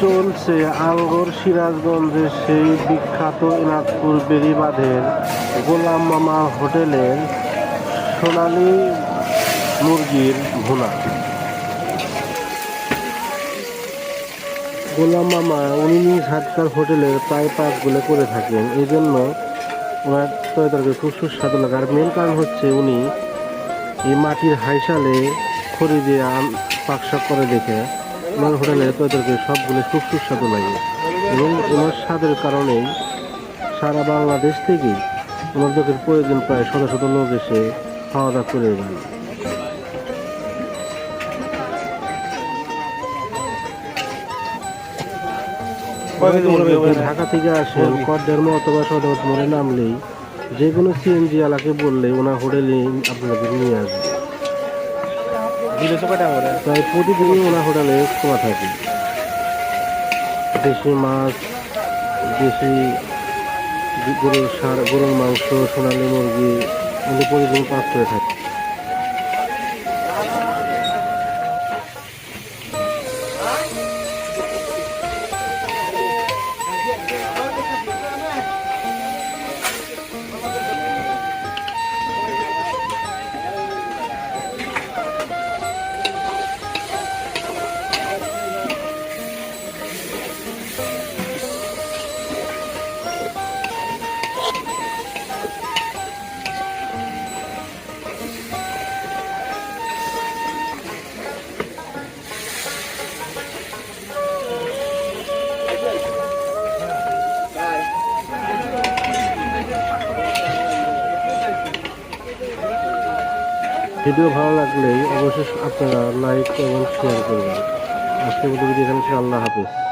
চলছে আঙ্গর সিরাজগঞ্জের সেই বিখ্যাত এনাদপুর বেড়িবাঁধের গোলাম মামা হোটেলের সোনালী মুরগির ভুনা। গোলাম মামা উনি নিজ হাতকার হোটেলের প্রায় পাকগুলো করে থাকেন, এই জন্য ওনার তরকারি খুব সুস্বাদু লাগে। আর মেন কারণ হচ্ছে উনি এই মাটির হাইসালে খড়ি দিয়ে পাকশাক করে দেখে ওনার হোটেলের তরকারি সবগুলো খুব সুস্বাদু লাগে এবং ওনার স্বাদের কারণেই সারা বাংলাদেশ থেকেই ওনার দোকানের প্রয়োজন প্রায় শত শত লোক এসে খাওয়া দাওয়া করে যান। ঢাকা থেকে আসেন কড্ডার অথবা সদর মোড়ে নামলেই যে কোনো সিএনজি আলাকে বললে ওনার হোটেলে আপনাদের নিয়ে আসবে। তাই প্রতিদিনই ওনার হোটেলে খোলা থাকে। দেশি মাছ, দেশি গরুর মাংস, সোনালী মুরগি উনি প্রতিদিন পাক করে থাকে। ভিডিও ভালো লাগলেই অবশ্যই আপনারা লাইক এবং শেয়ার করবেন। আজকের মতো ভিডিও এখানে, আল্লাহ হাফিজ।